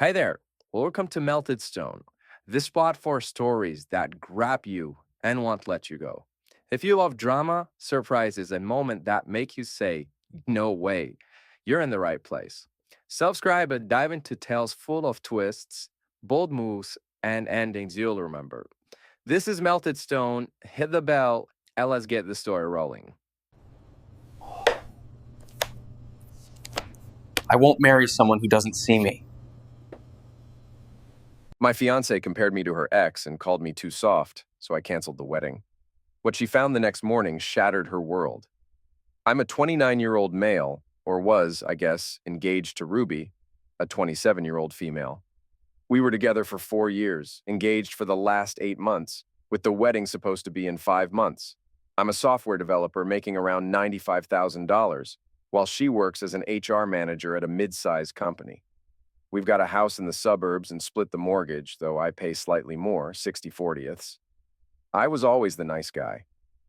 Hi there. Welcome to Melted Stone, the spot for stories that grab you and won't let you go. If you love drama, surprises, and moments that make you say, no way, you're in the right place. Subscribe and dive into tales full of twists, bold moves, and endings you'll remember. This is Melted Stone. Hit the bell and let's get the story rolling. I won't marry someone who doesn't see me. My fiance compared me to her ex and called me too soft, so I canceled the wedding. What she found the next morning shattered her world. I'm a 29-year-old male, or was, I guess, engaged to Ruby, a 27-year-old female. We were together for 4 years, engaged for the last 8 months, with the wedding supposed to be in 5 months. I'm a software developer making around $95,000, while she works as an HR manager at a mid-sized company. We've got a house in the suburbs and split the mortgage, though I pay slightly more, 60/40ths. I was always the nice guy.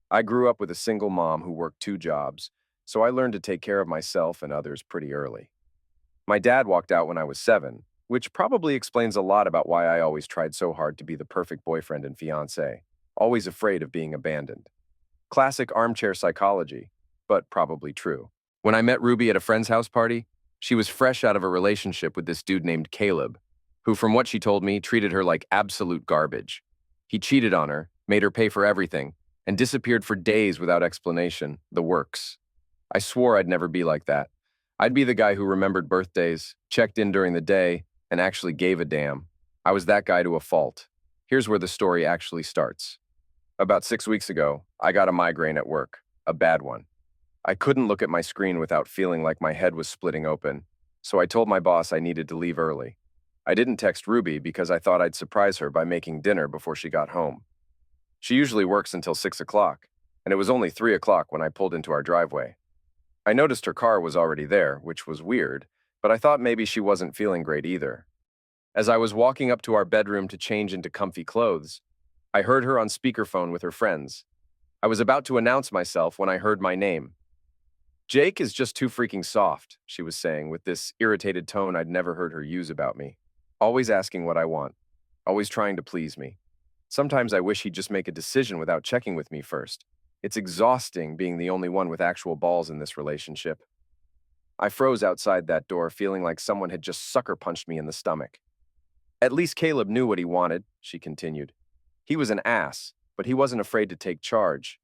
I grew up with a single mom who worked 2 jobs, so I learned to take care of myself and others pretty early. My dad walked out when I was 7, which probably explains a lot about why I always tried so hard to be the perfect boyfriend and fiancé, always afraid of being abandoned. Classic armchair psychology, but probably true. When I met Ruby at a friend's house party, she was fresh out of a relationship with this dude named Caleb, who, from what she told me, treated her like absolute garbage. He cheated on her, made her pay for everything, and disappeared for days without explanation, the works. I swore I'd never be like that. I'd be the guy who remembered birthdays, checked in during the day, and actually gave a damn. I was that guy to a fault. Here's where the story actually starts. About 6 weeks ago, I got a migraine at work, a bad one. I couldn't look at my screen without feeling like my head was splitting open, so I told my boss I needed to leave early. I didn't text Ruby because I thought I'd surprise her by making dinner before she got home. She usually works until 6 o'clock, and it was only 3 o'clock when I pulled into our driveway. I noticed her car was already there, which was weird, but I thought maybe she wasn't feeling great either. As I was walking up to our bedroom to change into comfy clothes, I heard her on speakerphone with her friends. I was about to announce myself when I heard my name. Jake is just too freaking soft, she was saying with this irritated tone I'd never heard her use about me. Always asking what I want, always trying to please me. Sometimes I wish he'd just make a decision without checking with me first. It's exhausting being the only one with actual balls in this relationship. I froze outside that door, feeling like someone had just sucker punched me in the stomach. At least Caleb knew what he wanted, she continued. He was an ass, but he wasn't afraid to take charge.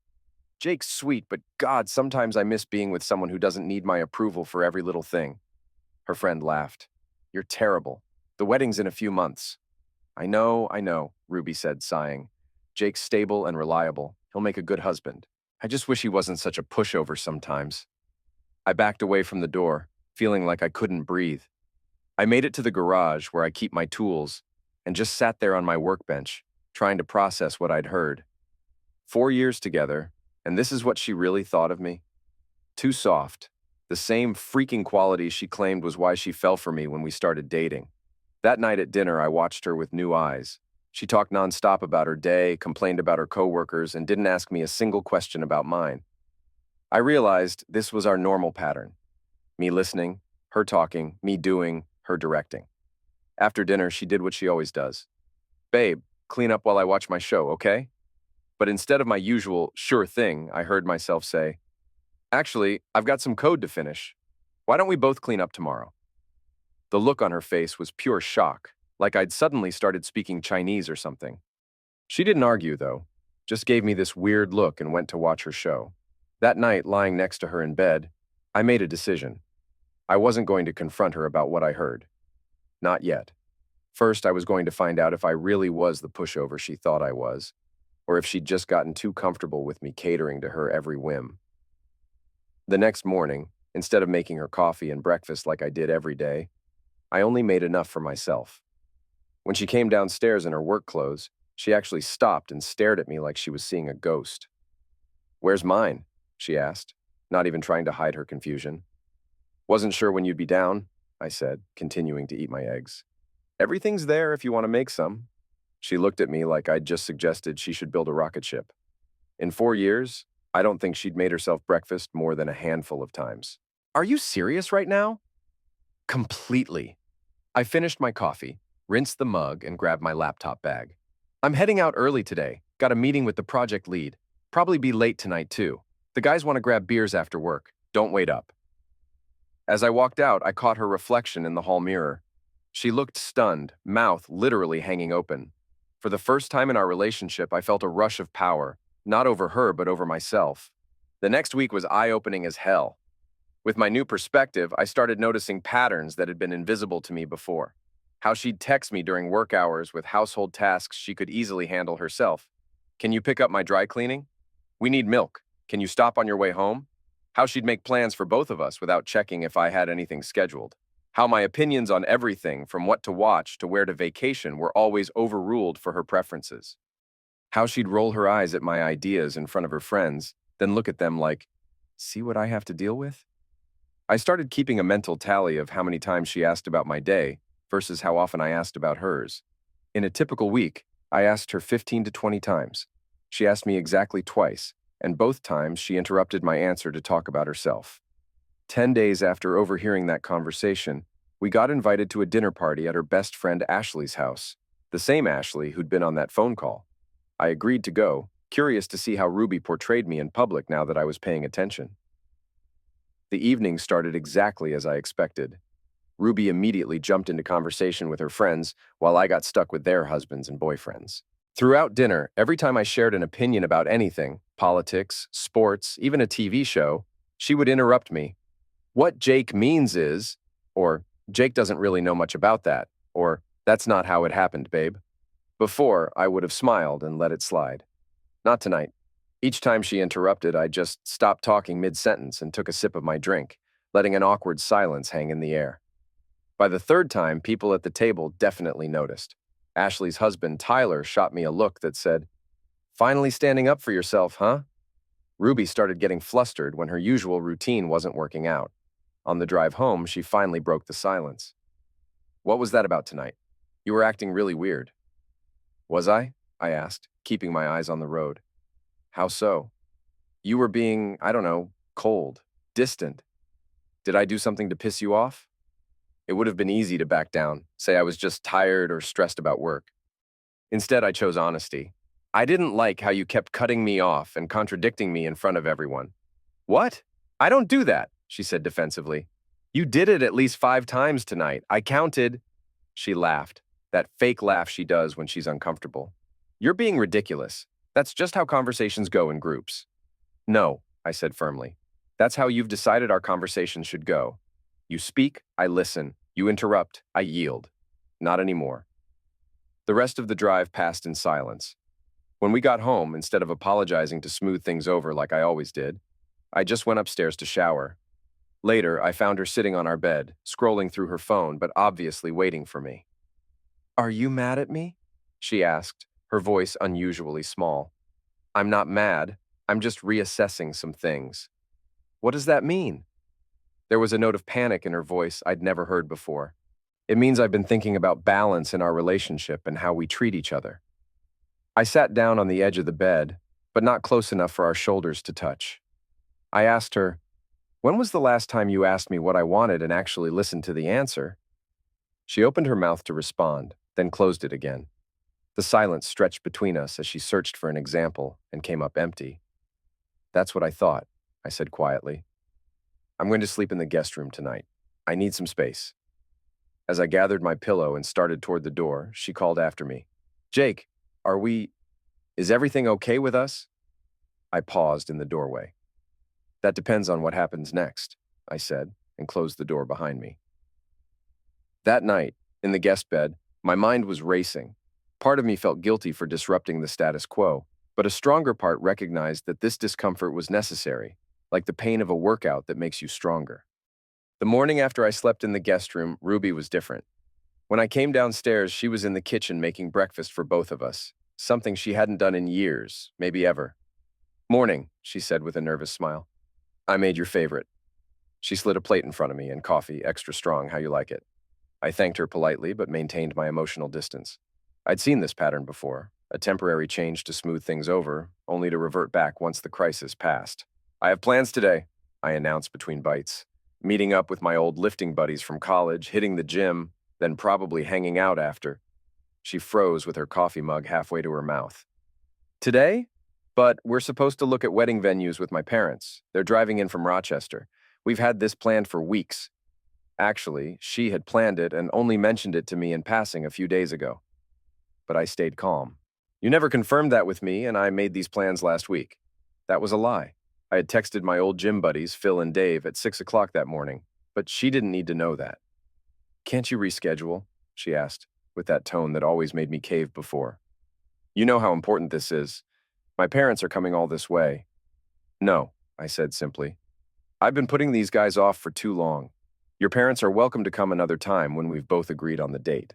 Jake's sweet, but God, sometimes I miss being with someone who doesn't need my approval for every little thing. Her friend laughed. You're terrible. The wedding's in a few months. I know, Ruby said, sighing. Jake's stable and reliable. He'll make a good husband. I just wish he wasn't such a pushover sometimes. I backed away from the door, feeling like I couldn't breathe. I made it to the garage where I keep my tools and just sat there on my workbench, trying to process what I'd heard. 4 years together, and this is what she really thought of me? Too soft. The same freaking quality she claimed was why she fell for me when we started dating. That night at dinner, I watched her with new eyes. She talked nonstop about her day, complained about her coworkers, and didn't ask me a single question about mine. I realized this was our normal pattern. Me listening, her talking, me doing, her directing. After dinner, she did what she always does. Babe, clean up while I watch my show, okay? But instead of my usual sure thing, I heard myself say, actually, I've got some code to finish. Why don't we both clean up tomorrow? The look on her face was pure shock, like I'd suddenly started speaking Chinese or something. She didn't argue, though, just gave me this weird look and went to watch her show. That night, lying next to her in bed, I made a decision. I wasn't going to confront her about what I heard. Not yet. First, I was going to find out if I really was the pushover she thought I was, or if she'd just gotten too comfortable with me catering to her every whim. The next morning, instead of making her coffee and breakfast like I did every day, I only made enough for myself. When she came downstairs in her work clothes, she actually stopped and stared at me like she was seeing a ghost. Where's mine? She asked, not even trying to hide her confusion. Wasn't sure when you'd be down, I said, continuing to eat my eggs. Everything's there if you want to make some. She looked at me like I'd just suggested she should build a rocket ship. In 4 years, I don't think she'd made herself breakfast more than a handful of times. Are you serious right now? Completely. I finished my coffee, rinsed the mug, and grabbed my laptop bag. I'm heading out early today. Got a meeting with the project lead. Probably be late tonight, too. The guys want to grab beers after work. Don't wait up. As I walked out, I caught her reflection in the hall mirror. She looked stunned, mouth literally hanging open. For the first time in our relationship, I felt a rush of power, not over her, but over myself. The next week was eye-opening as hell. With my new perspective, I started noticing patterns that had been invisible to me before. How she'd text me during work hours with household tasks she could easily handle herself. Can you pick up my dry cleaning? We need milk. Can you stop on your way home? How she'd make plans for both of us without checking if I had anything scheduled. How my opinions on everything, from what to watch to where to vacation, were always overruled for her preferences. How she'd roll her eyes at my ideas in front of her friends, then look at them like, see what I have to deal with? I started keeping a mental tally of how many times she asked about my day versus how often I asked about hers. In a typical week, I asked her 15 to 20 times. She asked me exactly twice, and both times she interrupted my answer to talk about herself. 10 days after overhearing that conversation, we got invited to a dinner party at her best friend Ashley's house, the same Ashley who'd been on that phone call. I agreed to go, curious to see how Ruby portrayed me in public now that I was paying attention. The evening started exactly as I expected. Ruby immediately jumped into conversation with her friends while I got stuck with their husbands and boyfriends. Throughout dinner, every time I shared an opinion about anything, politics, sports, even a TV show, she would interrupt me. What Jake means is, or Jake doesn't really know much about that, or that's not how it happened, babe. Before, I would have smiled and let it slide. Not tonight. Each time she interrupted, I just stopped talking mid-sentence and took a sip of my drink, letting an awkward silence hang in the air. By the third time, people at the table definitely noticed. Ashley's husband, Tyler, shot me a look that said, "Finally standing up for yourself, huh?" Ruby started getting flustered when her usual routine wasn't working out. On the drive home, she finally broke the silence. "What was that about tonight? You were acting really weird." "Was I?" I asked, keeping my eyes on the road. "How so?" "You were being, I don't know, cold, distant. Did I do something to piss you off?" It would have been easy to back down, say I was just tired or stressed about work. Instead, I chose honesty. "I didn't like how you kept cutting me off and contradicting me in front of everyone." "What? I don't do that," she said defensively. "You did it at least 5 times tonight. I counted." She laughed, that fake laugh she does when she's uncomfortable. "You're being ridiculous. That's just how conversations go in groups." "No," I said firmly. "That's how you've decided our conversations should go. You speak, I listen. You interrupt, I yield. Not anymore." The rest of the drive passed in silence. When we got home, instead of apologizing to smooth things over like I always did, I just went upstairs to shower. Later, I found her sitting on our bed, scrolling through her phone, but obviously waiting for me. "Are you mad at me?" she asked, her voice unusually small. "I'm not mad. I'm just reassessing some things." "What does that mean?" There was a note of panic in her voice I'd never heard before. "It means I've been thinking about balance in our relationship and how we treat each other." I sat down on the edge of the bed, but not close enough for our shoulders to touch. I asked her, "When was the last time you asked me what I wanted and actually listened to the answer?" She opened her mouth to respond, then closed it again. The silence stretched between us as she searched for an example and came up empty. "That's what I thought," I said quietly. "I'm going to sleep in the guest room tonight. I need some space." As I gathered my pillow and started toward the door, she called after me. "Jake, is everything okay with us?" I paused in the doorway. "That depends on what happens next," I said, and closed the door behind me. That night, in the guest bed, my mind was racing. Part of me felt guilty for disrupting the status quo, but a stronger part recognized that this discomfort was necessary, like the pain of a workout that makes you stronger. The morning after I slept in the guest room, Ruby was different. When I came downstairs, she was in the kitchen making breakfast for both of us, something she hadn't done in years, maybe ever. "Morning," she said with a nervous smile. "I made your favorite." She slid a plate in front of me and coffee, extra strong, how you like it. I thanked her politely but maintained my emotional distance. I'd seen this pattern before, a temporary change to smooth things over, only to revert back once the crisis passed. "I have plans today," I announced between bites. "Meeting up with my old lifting buddies from college, hitting the gym, then probably hanging out after. She froze with her coffee mug halfway to her mouth. Today? But we're supposed to look at wedding venues with my parents. They're driving in from Rochester. We've had this planned for weeks. Actually, she had planned it and only mentioned it to me in passing a few days ago. But I stayed calm. You never confirmed that with me, and I made these plans last week. That was a lie. I had texted my old gym buddies, Phil and Dave, at 6 o'clock that morning, but she didn't need to know that. Can't you reschedule? She asked, with that tone that always made me cave before. You know how important this is. My parents are coming all this way. No, I said simply. I've been putting these guys off for too long. Your parents are welcome to come another time when we've both agreed on the date.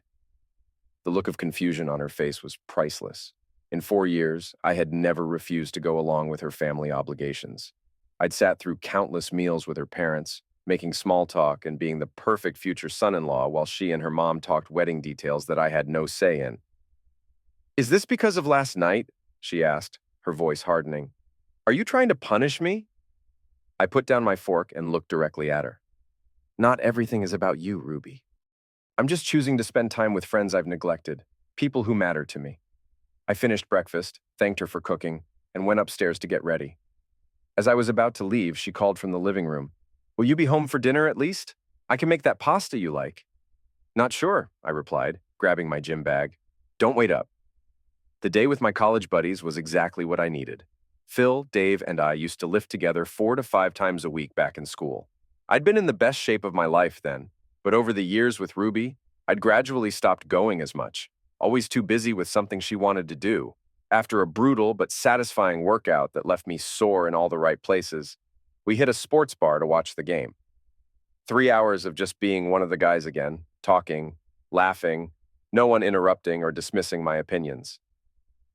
The look of confusion on her face was priceless. In 4 years, I had never refused to go along with her family obligations. I'd sat through countless meals with her parents, making small talk and being the perfect future son-in-law while she and her mom talked wedding details that I had no say in. Is this because of last night? She asked, her voice hardening. Are you trying to punish me? I put down my fork and looked directly at her. Not everything is about you, Ruby. I'm just choosing to spend time with friends I've neglected, people who matter to me. I finished breakfast, thanked her for cooking, and went upstairs to get ready. As I was about to leave, she called from the living room. Will you be home for dinner at least? I can make that pasta you like. Not sure, I replied, grabbing my gym bag. Don't wait up. The day with my college buddies was exactly what I needed. Phil, Dave, and I used to lift together 4 to 5 times a week back in school. I'd been in the best shape of my life then, but over the years with Ruby, I'd gradually stopped going as much, always too busy with something she wanted to do. After a brutal but satisfying workout that left me sore in all the right places, we hit a sports bar to watch the game. 3 hours of just being one of the guys again, talking, laughing, no one interrupting or dismissing my opinions.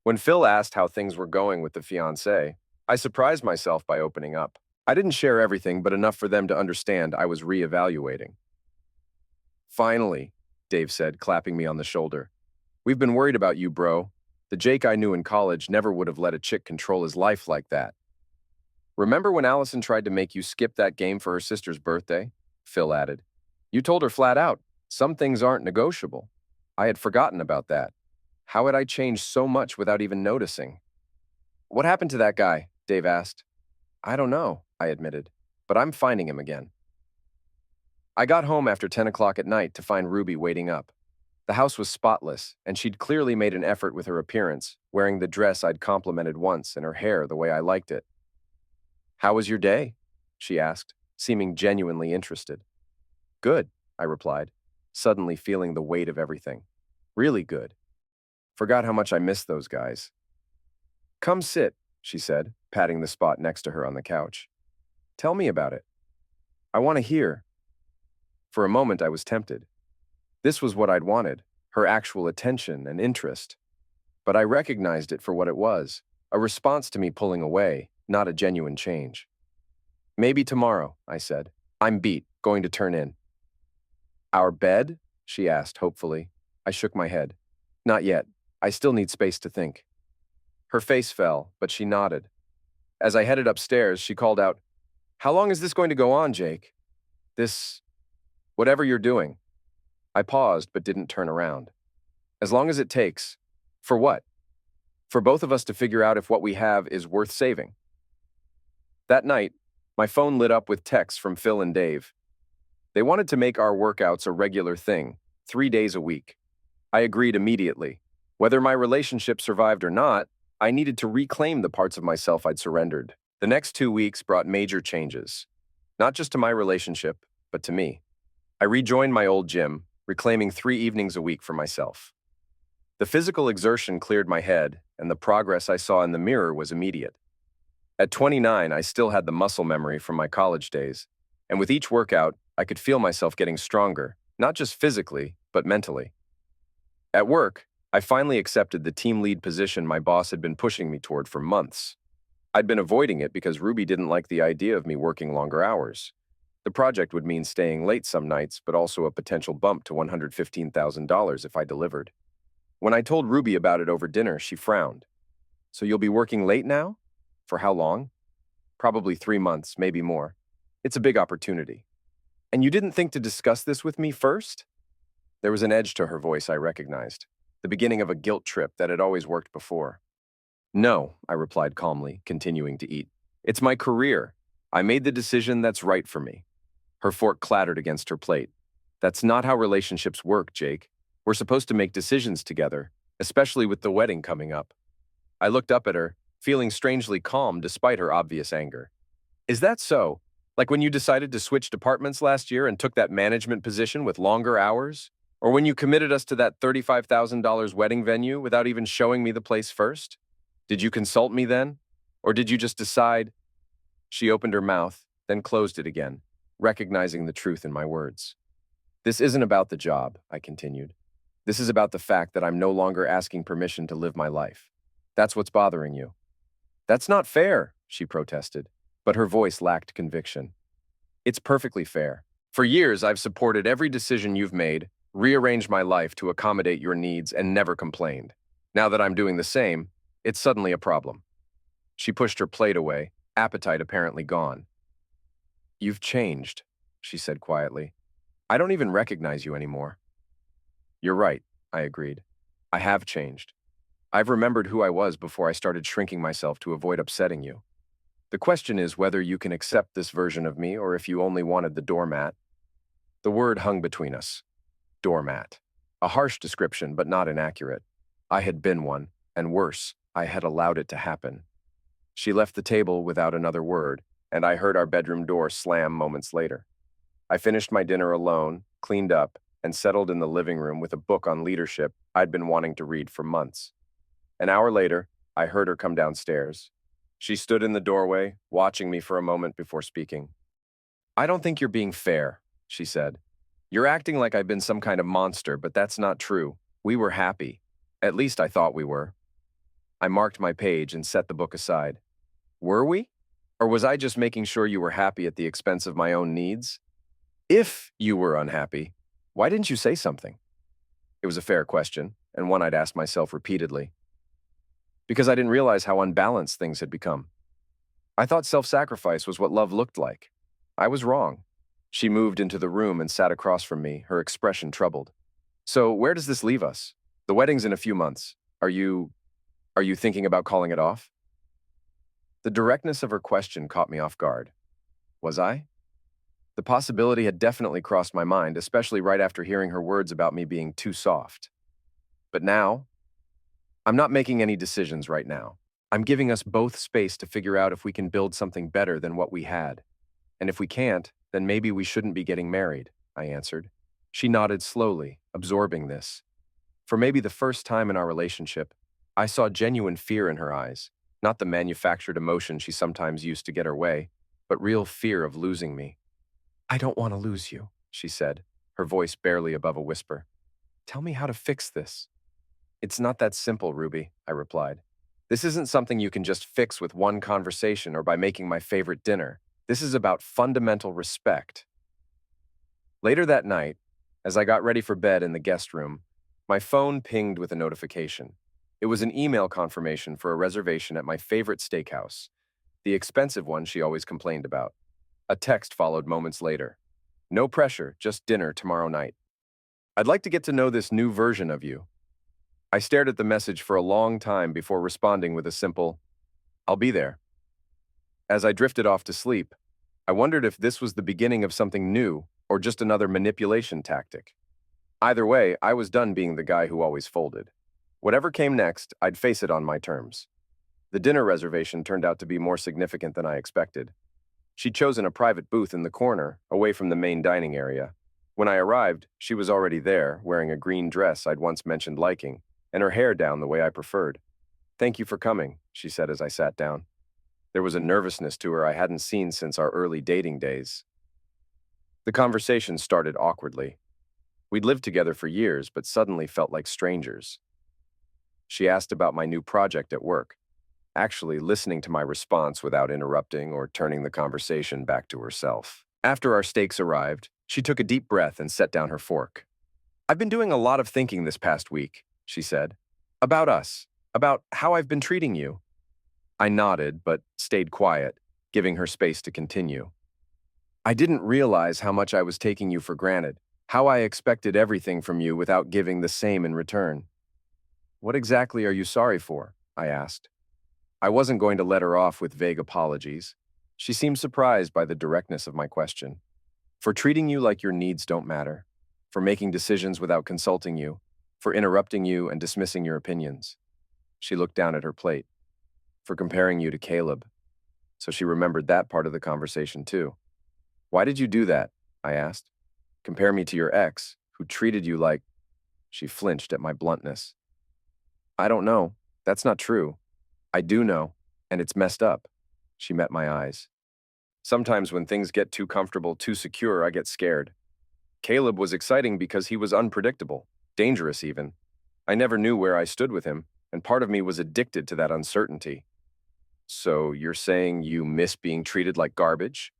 When Phil asked how things were going with the fiancé, I surprised myself by opening up. I didn't share everything, but enough for them to understand I was reevaluating. Finally, Dave said, clapping me on the shoulder. We've been worried about you, bro. The Jake I knew in college never would have let a chick control his life like that. Remember when Allison tried to make you skip that game for her sister's birthday? Phil added. You told her flat out, some things aren't negotiable. I had forgotten about that. How had I changed so much without even noticing? What happened to that guy? Dave asked. I don't know, I admitted, but I'm finding him again. I got home after 10 o'clock at night to find Ruby waiting up. The house was spotless, and she'd clearly made an effort with her appearance, wearing the dress I'd complimented once and her hair the way I liked it. How was your day? She asked, seeming genuinely interested. Good, I replied, suddenly feeling the weight of everything. Really good. Forgot how much I missed those guys. Come sit, she said, patting the spot next to her on the couch. Tell me about it. I want to hear. For a moment, I was tempted. This was what I'd wanted, her actual attention and interest. But I recognized it for what it was, a response to me pulling away, not a genuine change. Maybe tomorrow, I said. I'm beat, going to turn in. Our bed? She asked, hopefully. I shook my head. Not yet. I still need space to think. Her face fell, but she nodded. As I headed upstairs, she called out, How long is this going to go on, Jake? Whatever you're doing. I paused, but didn't turn around. As long as it takes. For what? For both of us to figure out if what we have is worth saving. That night, my phone lit up with texts from Phil and Dave. They wanted to make our workouts a regular thing, 3 days a week. I agreed immediately. Whether my relationship survived or not, I needed to reclaim the parts of myself I'd surrendered. The next 2 weeks brought major changes. Not just to my relationship, but to me. I rejoined my old gym, reclaiming 3 evenings a week for myself. The physical exertion cleared my head, and the progress I saw in the mirror was immediate. At 29, I still had the muscle memory from my college days, and with each workout, I could feel myself getting stronger, not just physically, but mentally. At work, I finally accepted the team lead position my boss had been pushing me toward for months. I'd been avoiding it because Ruby didn't like the idea of me working longer hours. The project would mean staying late some nights, but also a potential bump to $115,000 if I delivered. When I told Ruby about it over dinner, she frowned. So you'll be working late now? For how long? Probably 3 months, maybe more. It's a big opportunity. And you didn't think to discuss this with me first? There was an edge to her voice I recognized, the beginning of a guilt trip that had always worked before. No, I replied calmly, continuing to eat. It's my career. I made the decision that's right for me. Her fork clattered against her plate. That's not how relationships work, Jake. We're supposed to make decisions together, especially with the wedding coming up. I looked up at her, feeling strangely calm despite her obvious anger. Is that so? Like when you decided to switch departments last year and took that management position with longer hours? Or when you committed us to that $35,000 wedding venue without even showing me the place first? Did you consult me then? Or did you just decide? She opened her mouth, then closed it again, recognizing the truth in my words. This isn't about the job, I continued. This is about the fact that I'm no longer asking permission to live my life. That's what's bothering you. That's not fair, she protested, but her voice lacked conviction. It's perfectly fair. For years, I've supported every decision you've made, rearranged my life to accommodate your needs, and never complained. Now that I'm doing the same, it's suddenly a problem. She pushed her plate away, appetite apparently gone. You've changed, she said quietly. I don't even recognize you anymore. You're right, I agreed. I have changed. I've remembered who I was before I started shrinking myself to avoid upsetting you. The question is whether you can accept this version of me or if you only wanted the doormat. The word hung between us. Doormat. A harsh description, but not inaccurate. I had been one, and worse, I had allowed it to happen. She left the table without another word, and I heard our bedroom door slam moments later. I finished my dinner alone, cleaned up, and settled in the living room with a book on leadership I'd been wanting to read for months. An hour later, I heard her come downstairs. She stood in the doorway, watching me for a moment before speaking. I don't think you're being fair, she said. You're acting like I've been some kind of monster, but that's not true. We were happy. At least I thought we were. I marked my page and set the book aside. Were we? Or was I just making sure you were happy at the expense of my own needs? If you were unhappy, why didn't you say something? It was a fair question, and one I'd asked myself repeatedly. Because I didn't realize how unbalanced things had become. I thought self-sacrifice was what love looked like. I was wrong. She moved into the room and sat across from me, her expression troubled. So where does this leave us? The wedding's in a few months. Are you thinking about calling it off? The directness of her question caught me off guard. Was I? The possibility had definitely crossed my mind, especially right after hearing her words about me being too soft. But now, I'm not making any decisions right now. I'm giving us both space to figure out if we can build something better than what we had. And if we can't, then maybe we shouldn't be getting married, I answered. She nodded slowly, absorbing this. For maybe the first time in our relationship, I saw genuine fear in her eyes, not the manufactured emotion she sometimes used to get her way, but real fear of losing me. I don't want to lose you, she said, her voice barely above a whisper. Tell me how to fix this. It's not that simple, Ruby, I replied. This isn't something you can just fix with one conversation or by making my favorite dinner. This is about fundamental respect. Later that night, as I got ready for bed in the guest room, my phone pinged with a notification. It was an email confirmation for a reservation at my favorite steakhouse, the expensive one she always complained about. A text followed moments later. No pressure, just dinner tomorrow night. I'd like to get to know this new version of you. I stared at the message for a long time before responding with a simple, I'll be there. As I drifted off to sleep, I wondered if this was the beginning of something new or just another manipulation tactic. Either way, I was done being the guy who always folded. Whatever came next, I'd face it on my terms. The dinner reservation turned out to be more significant than I expected. She'd chosen a private booth in the corner, away from the main dining area. When I arrived, she was already there, wearing a green dress I'd once mentioned liking, and her hair down the way I preferred. Thank you for coming, she said as I sat down. There was a nervousness to her I hadn't seen since our early dating days. The conversation started awkwardly. We'd lived together for years, but suddenly felt like strangers. She asked about my new project at work, actually listening to my response without interrupting or turning the conversation back to herself. After our steaks arrived, she took a deep breath and set down her fork. I've been doing a lot of thinking this past week, she said. About us, about how I've been treating you. I nodded, but stayed quiet, giving her space to continue. I didn't realize how much I was taking you for granted, How I expected everything from you without giving the same in return. What exactly are you sorry for? I asked. I wasn't going to let her off with vague apologies. She seemed surprised by the directness of my question. For treating you like your needs don't matter, for making decisions without consulting you, for interrupting you and dismissing your opinions. She looked down at her plate. For comparing you to Caleb. So she remembered that part of the conversation too. Why did you do that? I asked. Compare me to your ex, who treated you like... She flinched at my bluntness. I don't know. That's not true. I do know, and it's messed up. She met my eyes. Sometimes when things get too comfortable, too secure, I get scared. Caleb was exciting because he was unpredictable, dangerous even. I never knew where I stood with him, and part of me was addicted to that uncertainty. So you're saying you miss being treated like garbage?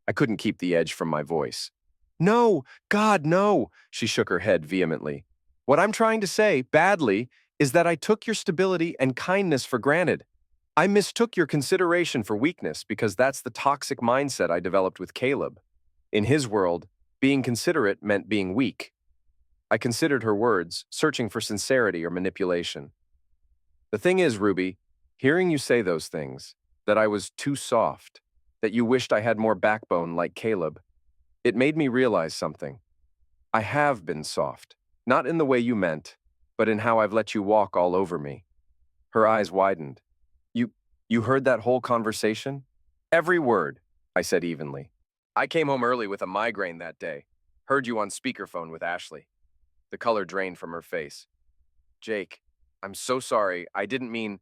I couldn't keep the edge from my voice. No, God, no, she shook her head vehemently. What I'm trying to say, badly, is that I took your stability and kindness for granted. I mistook your consideration for weakness because that's the toxic mindset I developed with Caleb. In his world, being considerate meant being weak. I considered her words, searching for sincerity or manipulation. The thing is, Ruby, hearing you say those things, that I was too soft, that you wished I had more backbone like Caleb, it made me realize something. I have been soft, not in the way you meant, but in how I've let you walk all over me. Her eyes widened. You heard that whole conversation? Every word, I said evenly. I came home early with a migraine that day. Heard you on speakerphone with Ashley. The color drained from her face. Jake, I'm so sorry. I didn't mean...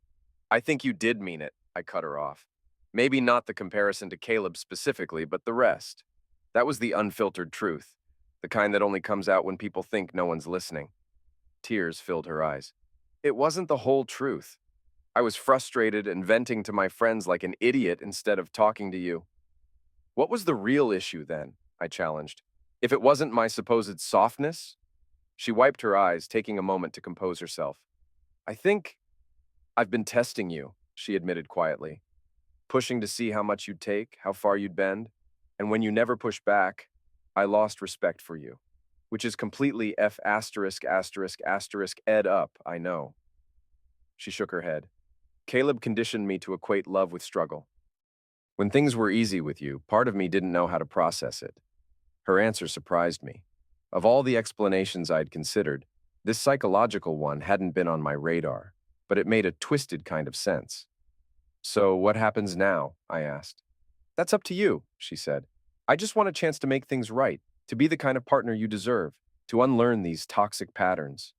I think you did mean it, I cut her off. Maybe not the comparison to Caleb specifically, but the rest. That was the unfiltered truth, the kind that only comes out when people think no one's listening. Tears filled her eyes. It wasn't the whole truth. I was frustrated and venting to my friends like an idiot instead of talking to you. What was the real issue then? I challenged. If it wasn't my supposed softness? She wiped her eyes, taking a moment to compose herself. I think I've been testing you, she admitted quietly. Pushing to see how much you'd take, how far you'd bend. And when you never pushed back, I lost respect for you. Which is completely F asterisk asterisk asterisk ed up, I know. She shook her head. Caleb conditioned me to equate love with struggle. When things were easy with you, part of me didn't know how to process it. Her answer surprised me. Of all the explanations I'd considered, this psychological one hadn't been on my radar, but it made a twisted kind of sense. So what happens now? I asked. That's up to you, she said. I just want a chance to make things right, to be the kind of partner you deserve, to unlearn these toxic patterns.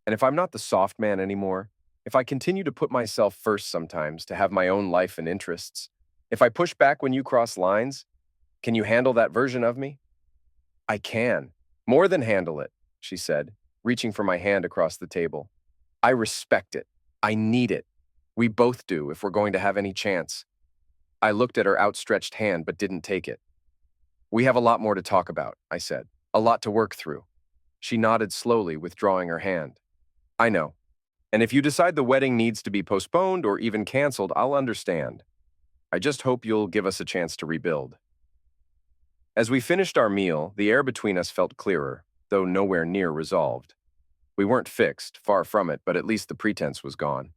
And if I'm not the soft man anymore, if I continue to put myself first sometimes to have my own life and interests, if I push back when you cross lines, can you handle that version of me? I can. More than handle it, she said, reaching for my hand across the table. I respect it. I need it. We both do if we're going to have any chance. I looked at her outstretched hand but didn't take it. We have a lot more to talk about, I said. A lot to work through. She nodded slowly, withdrawing her hand. I know. And if you decide the wedding needs to be postponed or even canceled, I'll understand. I just hope you'll give us a chance to rebuild. As we finished our meal, the air between us felt clearer, though nowhere near resolved. We weren't fixed, far from it, but at least the pretense was gone.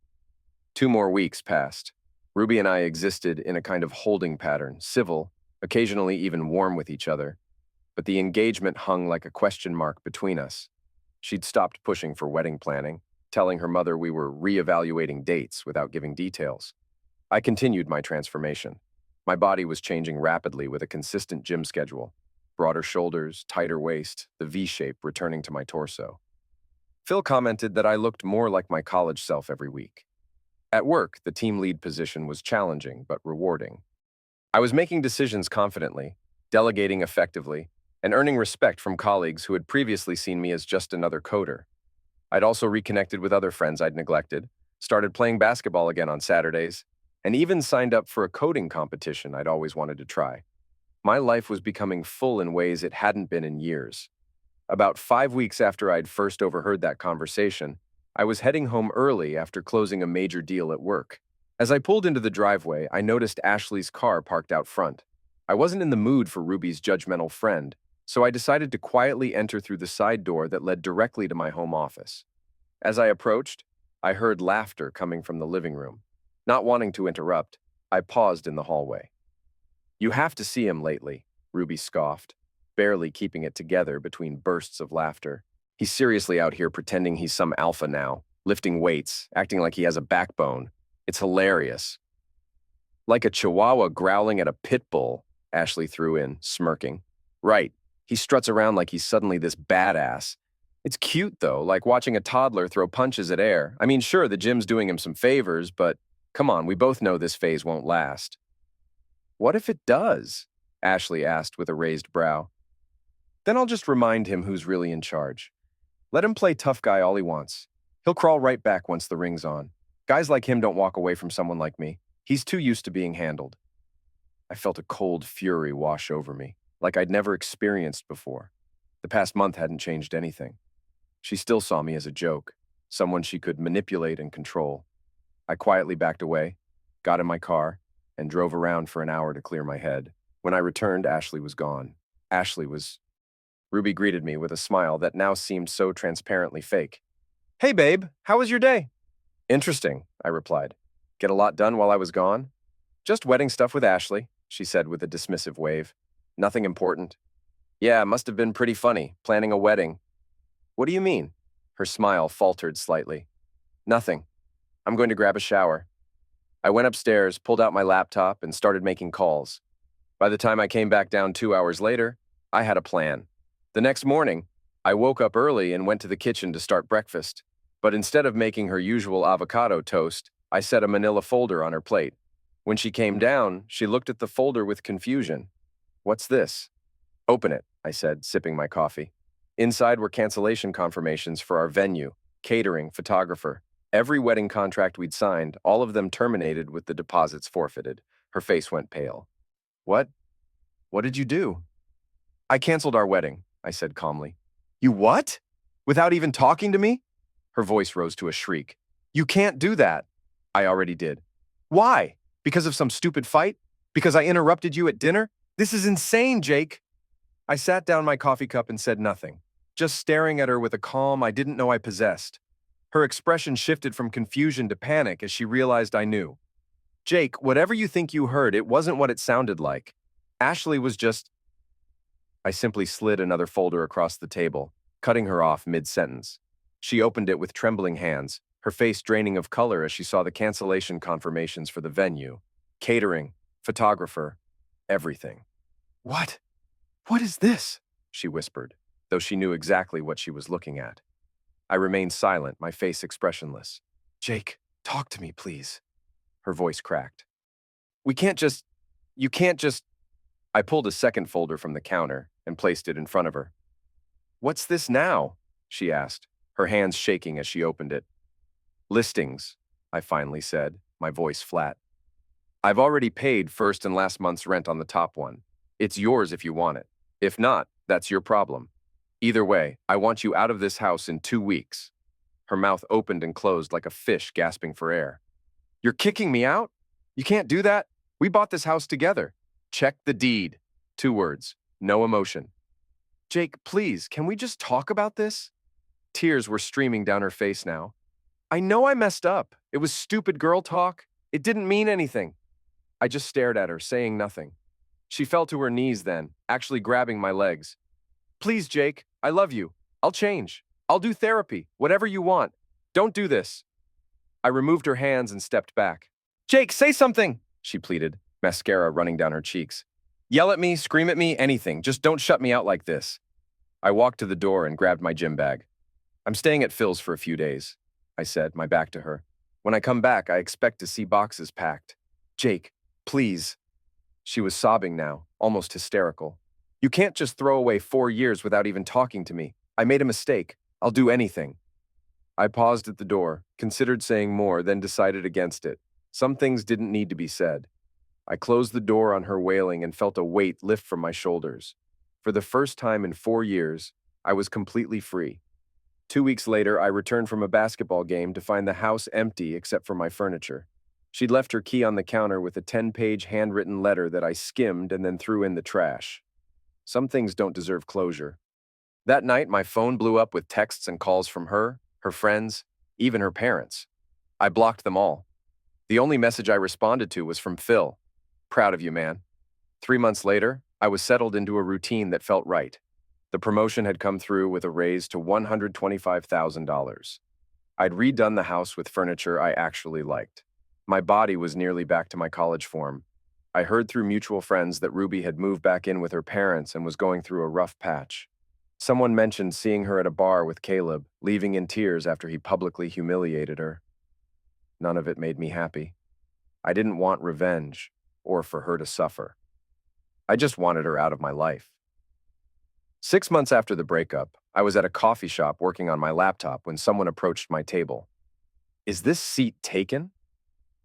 2 more weeks passed. Ruby and I existed in a kind of holding pattern, civil, occasionally even warm with each other. But the engagement hung like a question mark between us. She'd stopped pushing for wedding planning, telling her mother we were re-evaluating dates without giving details. I continued my transformation. My body was changing rapidly with a consistent gym schedule. Broader shoulders, tighter waist, the V-shape returning to my torso. Phil commented that I looked more like my college self every week. At work, the team lead position was challenging but rewarding. I was making decisions confidently, delegating effectively, and earning respect from colleagues who had previously seen me as just another coder. I'd also reconnected with other friends I'd neglected, started playing basketball again on Saturdays, and even signed up for a coding competition I'd always wanted to try. My life was becoming full in ways it hadn't been in years. About 5 weeks after I'd first overheard that conversation, I was heading home early after closing a major deal at work. As I pulled into the driveway, I noticed Ashley's car parked out front. I wasn't in the mood for Ruby's judgmental friend, So I decided to quietly enter through the side door that led directly to my home office. As I approached, I heard laughter coming from the living room. Not wanting to interrupt, I paused in the hallway. You have to see him lately, Ruby scoffed, barely keeping it together between bursts of laughter. He's seriously out here pretending he's some alpha now, lifting weights, acting like he has a backbone. It's hilarious. Like a chihuahua growling at a pit bull, Ashley threw in, smirking. Right, he struts around like he's suddenly this badass. It's cute, though, like watching a toddler throw punches at air. I mean, sure, the gym's doing him some favors, but come on, we both know this phase won't last. What if it does? Ashley asked with a raised brow. Then I'll just remind him who's really in charge. Let him play tough guy all he wants. He'll crawl right back once the ring's on. Guys like him don't walk away from someone like me. He's too used to being handled. I felt a cold fury wash over me, like I'd never experienced before. The past month hadn't changed anything. She still saw me as a joke, someone she could manipulate and control. I quietly backed away, got in my car, and drove around for an hour to clear my head. When I returned, Ashley was gone. Ashley was... Ruby greeted me with a smile that now seemed so transparently fake. Hey, babe, how was your day? Interesting, I replied. Get a lot done while I was gone? Just wedding stuff with Ashley, she said with a dismissive wave. Nothing important. Yeah, must have been pretty funny, planning a wedding. What do you mean? Her smile faltered slightly. Nothing. I'm going to grab a shower. I went upstairs, pulled out my laptop, and started making calls. By the time I came back down 2 hours later, I had a plan. The next morning, I woke up early and went to the kitchen to start breakfast. But instead of making her usual avocado toast, I set a manila folder on her plate. When she came down, she looked at the folder with confusion. What's this? Open it, I said, sipping my coffee. Inside were cancellation confirmations for our venue, catering, photographer. Every wedding contract we'd signed, all of them terminated with the deposits forfeited. Her face went pale. What? What did you do? I canceled our wedding, I said calmly. You what? Without even talking to me? Her voice rose to a shriek. You can't do that. I already did. Why? Because of some stupid fight? Because I interrupted you at dinner? This is insane, Jake. I sat down my coffee cup and said nothing, just staring at her with a calm I didn't know I possessed. Her expression shifted from confusion to panic as she realized I knew. Jake, whatever you think you heard, it wasn't what it sounded like. Ashley was just... I simply slid another folder across the table, cutting her off mid-sentence. She opened it with trembling hands, her face draining of color as she saw the cancellation confirmations for the venue, catering, photographer, everything. What? What is this? She whispered, though she knew exactly what she was looking at. I remained silent, my face expressionless. Jake, talk to me, please. Her voice cracked. You can't just... I pulled a second folder from the counter and placed it in front of her. What's this now? She asked, her hands shaking as she opened it. Listings, I finally said, my voice flat. I've already paid first and last month's rent on the top one. It's yours if you want it. If not, that's your problem. Either way, I want you out of this house in 2 weeks. Her mouth opened and closed like a fish gasping for air. You're kicking me out? You can't do that. We bought this house together. Check the deed. 2 words. No emotion. Jake, please, can we just talk about this? Tears were streaming down her face now. I know I messed up. It was stupid girl talk. It didn't mean anything. I just stared at her, saying nothing. She fell to her knees then, actually grabbing my legs. Please, Jake, I love you. I'll change. I'll do therapy, whatever you want. Don't do this. I removed her hands and stepped back. Jake, say something, she pleaded, mascara running down her cheeks. Yell at me, scream at me, anything. Just don't shut me out like this. I walked to the door and grabbed my gym bag. I'm staying at Phil's for a few days, I said, my back to her. When I come back, I expect to see boxes packed. Jake, please. She was sobbing now, almost hysterical. You can't just throw away 4 years without even talking to me. I made a mistake. I'll do anything. I paused at the door, considered saying more, then decided against it. Some things didn't need to be said. I closed the door on her wailing and felt a weight lift from my shoulders. For the first time in 4 years, I was completely free. 2 weeks later, I returned from a basketball game to find the house empty except for my furniture. She'd left her key on the counter with a 10-page handwritten letter that I skimmed and then threw in the trash. Some things don't deserve closure. That night, my phone blew up with texts and calls from her friends, even her parents. I blocked them all. The only message I responded to was from Phil. Proud of you, man. 3 months later, I was settled into a routine that felt right. The promotion had come through with a raise to $125,000. I'd redone the house with furniture I actually liked. My body was nearly back to my college form. I heard through mutual friends that Ruby had moved back in with her parents and was going through a rough patch. Someone mentioned seeing her at a bar with Caleb, leaving in tears after he publicly humiliated her. None of it made me happy. I didn't want revenge or for her to suffer. I just wanted her out of my life. 6 months after the breakup, I was at a coffee shop working on my laptop when someone approached my table. Is this seat taken?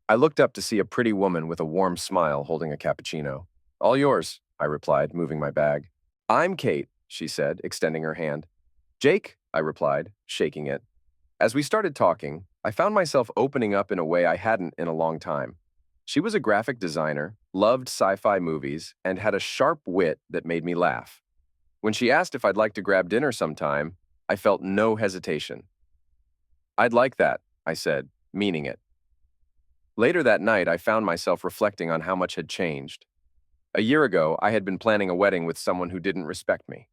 I looked up to see a pretty woman with a warm smile holding a cappuccino. All yours, I replied, moving my bag. I'm Kate, she said, extending her hand. Jake, I replied, shaking it. As we started talking, I found myself opening up in a way I hadn't in a long time. She was a graphic designer, loved sci-fi movies, and had a sharp wit that made me laugh. When she asked if I'd like to grab dinner sometime, I felt no hesitation. I'd like that, I said, meaning it. Later that night, I found myself reflecting on how much had changed. A year ago, I had been planning a wedding with someone who didn't respect me.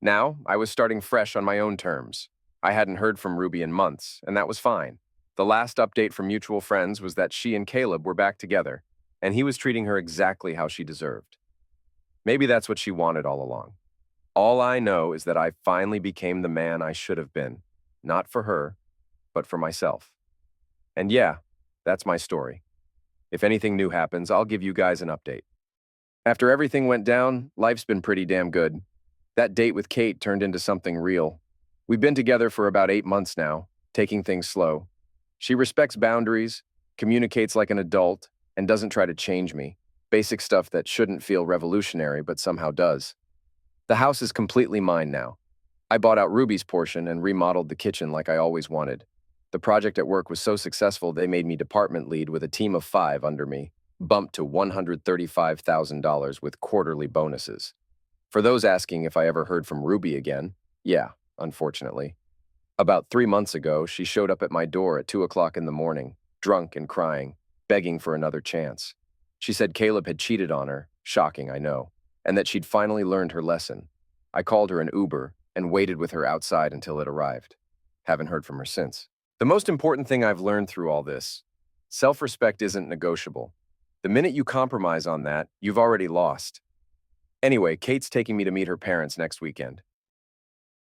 Now, I was starting fresh on my own terms. I hadn't heard from Ruby in months, and that was fine. The last update from mutual friends was that she and Caleb were back together, and he was treating her exactly how she deserved. Maybe that's what she wanted all along. All I know is that I finally became the man I should have been, not for her, but for myself. And yeah, that's my story. If anything new happens, I'll give you guys an update. After everything went down, life's been pretty damn good. That date with Kate turned into something real. We've been together for about 8 months now, taking things slow. She respects boundaries, communicates like an adult, and doesn't try to change me. Basic stuff that shouldn't feel revolutionary, but somehow does. The house is completely mine now. I bought out Ruby's portion and remodeled the kitchen like I always wanted. The project at work was so successful they made me department lead with a team of 5 under me, bumped to $135,000 with quarterly bonuses. For those asking if I ever heard from Ruby again, yeah, unfortunately. About 3 months ago, she showed up at my door at 2 o'clock in the morning, drunk and crying, begging for another chance. She said Caleb had cheated on her, shocking, I know, and that she'd finally learned her lesson. I called her an Uber and waited with her outside until it arrived. Haven't heard from her since. The most important thing I've learned through all this, self-respect isn't negotiable. The minute you compromise on that, you've already lost. Anyway, Kate's taking me to meet her parents next weekend.